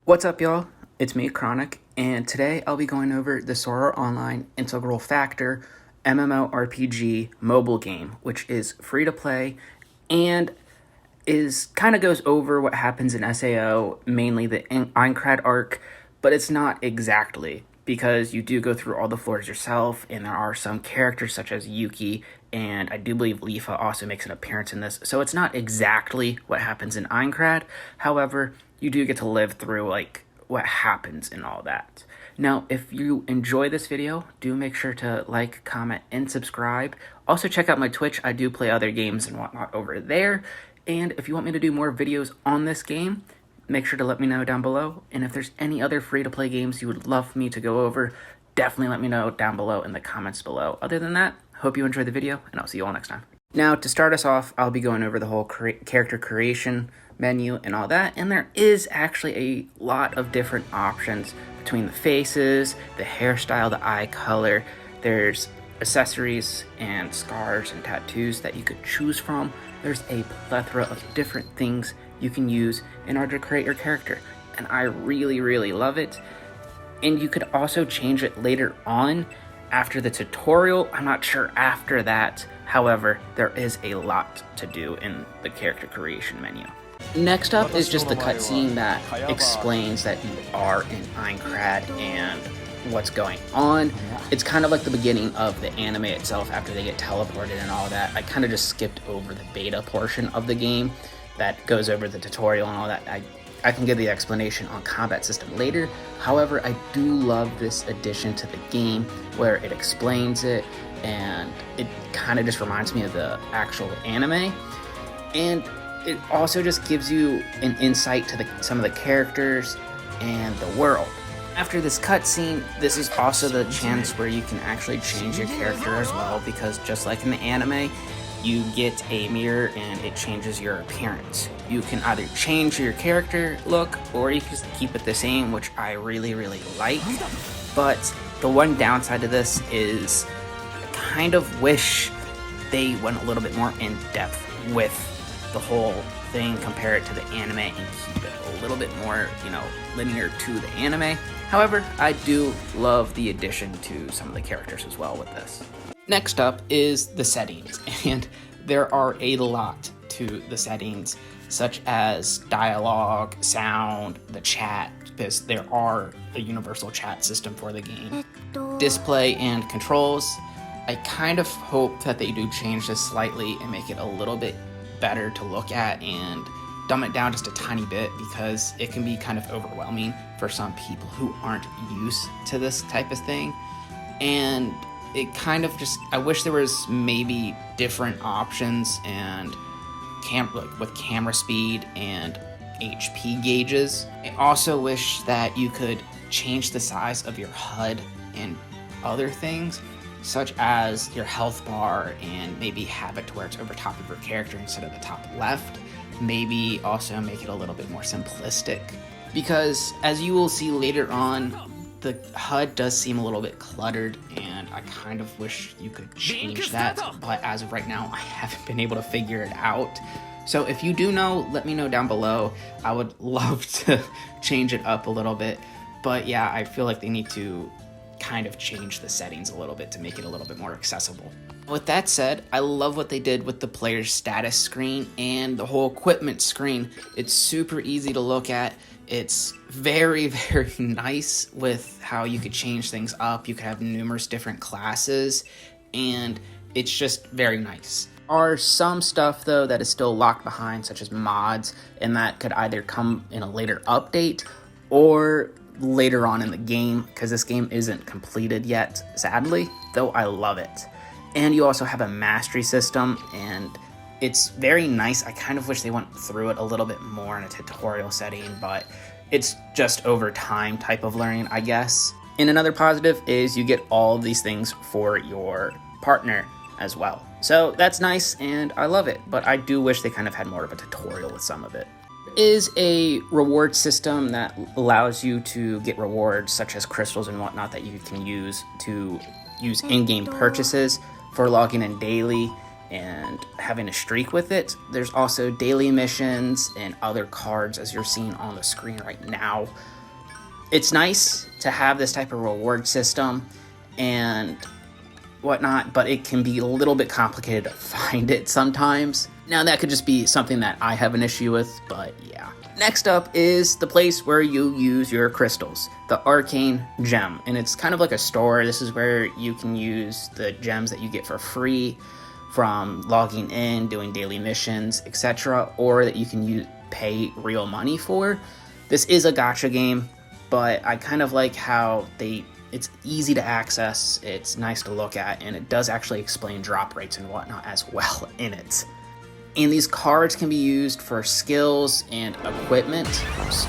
What's up, y'all? It's me, Chronic, and today I'll be going over the Sword Art Online Integral Factor MMORPG mobile game, which is free to play and is kind of goes over what happens in SAO, mainly the Aincrad arc, but it's not exactly, because you do go through all the floors yourself, and there are some characters such as Yuki, and I do believe Lifa also makes an appearance in this, so it's not exactly what happens in Aincrad. However, you do get to live through like what happens in all that. Now, if you enjoy this video, do make sure to like, comment, and subscribe. Also, check out my Twitch. I do play other games and whatnot over there. And if you want me to do more videos on this game, make sure to let me know down below. And if there's any other free-to-play games you would love me to go over, definitely let me know down below in the comments below. Other than that, hope you enjoyed the video, and I'll see you all next time. Now, to start us off, I'll be going over the whole character creation menu and all that, and there is actually a lot of different options between the faces, the hairstyle, the eye color. There's accessories and scars and tattoos that you could choose from. There's a plethora of different things you can use in order to create your character, and I really love it. And you could also change it later on after the tutorial. I'm not sure after that. However, there is a lot to do in the character creation menu. Next up is just the cutscene that explains that you are in Aincrad and what's going on. It's kind of like the beginning of the anime itself after they get teleported and all that. I kind of just skipped over the beta portion of the game that goes over the tutorial and all that. I can give the explanation on combat system later. However, I do love this addition to the game where it explains it, and it kind of just reminds me of the actual anime. And it also just gives you an insight to some of the characters and the world. After this cutscene, this is also the chance where you can actually change your character as well, because just like in the anime, you get a mirror and it changes your appearance. You can either change your character look or you can just keep it the same, which I really like. But the one downside to this is I kind of wish they went a little bit more in depth with the whole thing, compare it to the anime, and keep it a little bit more, linear to the anime. However, I do love the addition to some of the characters as well with this. Next up is the settings, and there are a lot to the settings, such as dialogue, sound, the chat, because there are a universal chat system for the game, display and controls. I kind of hope that they do change this slightly and make it a little bit better to look at and dumb it down just a tiny bit, because it can be kind of overwhelming for some people who aren't used to this type of thing. And it kind of just, I wish there was maybe different options and with camera speed and HP gauges. I also wish that you could change the size of your HUD and other things, such as your health bar, and maybe have it to where it's over top of your character instead of the top left. Maybe also make it a little bit more simplistic, because as you will see later on, the HUD does seem a little bit cluttered, and I kind of wish you could change that, but as of right now, I haven't been able to figure it out. So if you do know, let me know down below. I would love to change it up a little bit, but yeah, I feel like they need to kind of change the settings a little bit to make it a little bit more accessible. With that said, I love what they did with the player's status screen and the whole equipment screen. It's super easy to look at. It's very nice with how you could change things up. You could have numerous different classes, and it's just very nice. There are some stuff though that is still locked behind, such as mods, and that could either come in a later update or later on in the game, because this game isn't completed yet, sadly, though I love it. And you also have a mastery system, and it's very nice. I kind of wish they went through it a little bit more in a tutorial setting, but it's just over time type of learning, I guess. And another positive is you get all of these things for your partner as well. So that's nice, and I love it, but I do wish they kind of had more of a tutorial with some of it. There is a reward system that allows you to get rewards such as crystals and whatnot that you can use to use in-game purchases for logging in daily, and having a streak with it. There's also daily missions and other cards as you're seeing on the screen right now. It's nice to have this type of reward system and whatnot, but it can be a little bit complicated to find it sometimes. Now that could just be something that I have an issue with, but yeah. Next up is the place where you use your crystals, the Arcane Gem, and it's kind of like a store. This is where you can use the gems that you get for free from logging in, doing daily missions, etc., or that you can pay real money for. This is a gacha game, but I kind of like how it's easy to access, it's nice to look at, and it does actually explain drop rates and whatnot as well in it. And these cards can be used for skills and equipment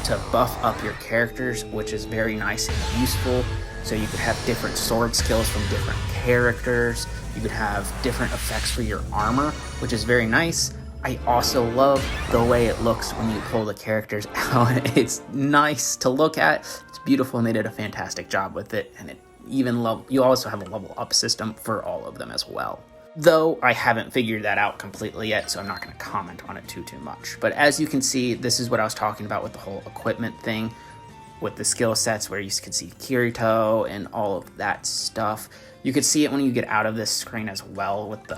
to buff up your characters, which is very nice and useful. So you could have different sword skills from different characters. You could have different effects for your armor, which is very nice. I also love the way it looks when you pull the characters out. It's nice to look at. It's beautiful, and they did a fantastic job with it. And you also have a level up system for all of them as well. Though I haven't figured that out completely yet, so I'm not going to comment on it too much. But as you can see, this is what I was talking about with the whole equipment thing, with the skill sets where you can see Kirito and all of that stuff. You could see it when you get out of this screen as well. With the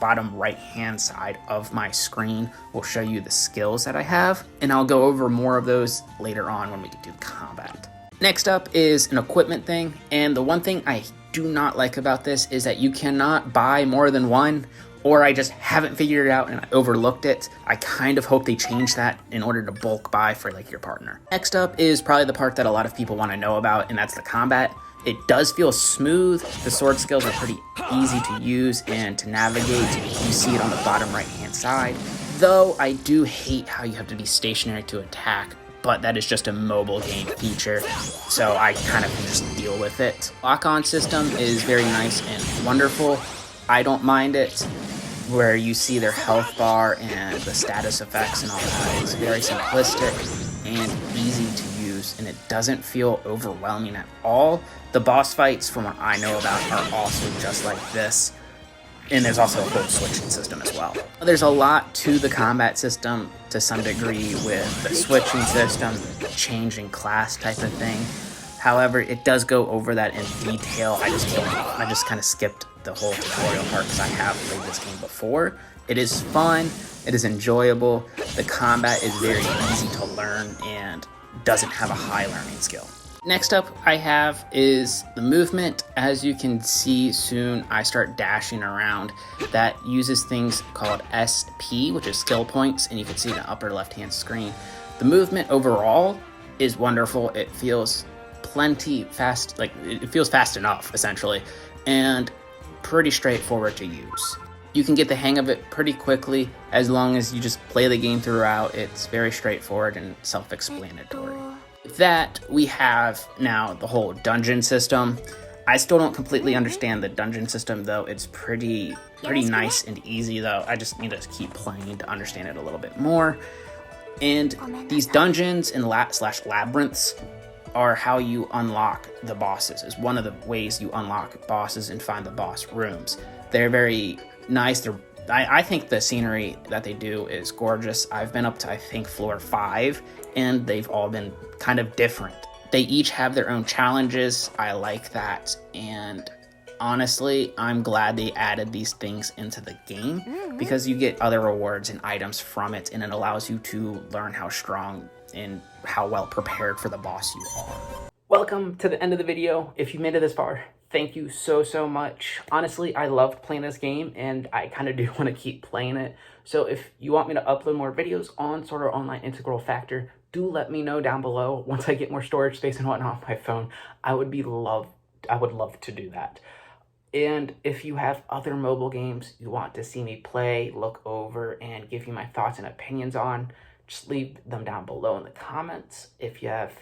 bottom right hand side of my screen will show you the skills that I have, and I'll go over more of those later on when we do combat. Next up is an equipment thing, and the one thing I do not like about this is that you cannot buy more than one, or I just haven't figured it out and I overlooked it. I kind of hope they change that in order to bulk buy for like your partner. Next up is probably the part that a lot of people want to know about, and that's the combat. It does feel smooth. The sword skills are pretty easy to use and to navigate. You see it on the bottom right hand side. Though I do hate how you have to be stationary to attack, but that is just a mobile game feature, so I kind of can just deal with it. Lock-on system is very nice and wonderful. I don't mind it, where you see their health bar and the status effects and all that. It's very simplistic and easy to use, and it doesn't feel overwhelming at all. The boss fights, from what I know about, are also just like this. And there's also a whole switching system as well. There's a lot to the combat system to some degree with the switching system, changing class type of thing. However, it does go over that in detail. I just kind of skipped the whole tutorial part because I have played this game before. It is fun, it is enjoyable, the combat is very easy to learn and doesn't have a high learning skill. Next up I have is the movement. As you can see soon, I start dashing around. That uses things called SP, which is skill points, and you can see in the upper left hand screen. The movement overall is wonderful. It feels plenty fast, like it feels fast enough essentially, and pretty straightforward to use. You can get the hang of it pretty quickly as long as you just play the game throughout. It's very straightforward and self-explanatory. With that, we have now the whole dungeon system. I still don't completely understand the dungeon system, though. It's pretty nice and easy, though. I just need to keep playing to understand it a little bit more. And these dungeons and labyrinths are how you unlock the bosses. Is one of the ways you unlock bosses and find the boss rooms. They're very nice. I think the scenery that they do is gorgeous. I've been up to, I think, floor 5, and they've all been kind of different. They each have their own challenges. I like that, and honestly, I'm glad they added these things into the game because you get other rewards and items from it, and it allows you to learn how strong and how well prepared for the boss you are. Welcome to the end of the video. If you made it this far, thank you so much. Honestly, I loved playing this game, and I kind of do want to keep playing it. So if you want me to upload more videos on Sword Art Online Integral Factor, do let me know down below. Once I get more storage space and whatnot on my phone, I would love to do that. And if you have other mobile games you want to see me play, look over, and give you my thoughts and opinions on, just leave them down below in the comments. If you have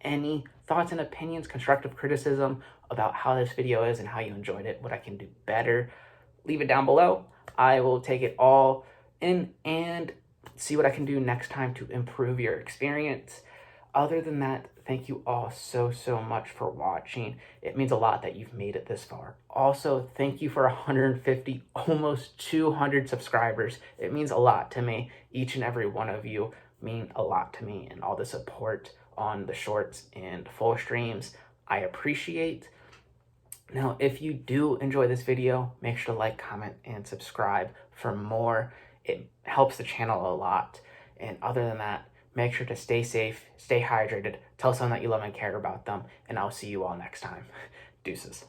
any thoughts and opinions, constructive criticism about how this video is and how you enjoyed it, what I can do better, leave it down below. I will take it all in and see what I can do next time to improve your experience. Other than that, Thank you all so much for watching. It means a lot that you've made it this far. Also, thank you for 150, almost 200 subscribers. It means a lot to me. Each and every one of you mean a lot to me, and all the support on the shorts and full streams I appreciate. Now, if you do enjoy this video, make sure to like, comment, and subscribe for more. It helps the channel a lot. And other than that, make sure to stay safe, stay hydrated, tell someone that you love and care about them, and I'll see you all next time. Deuces.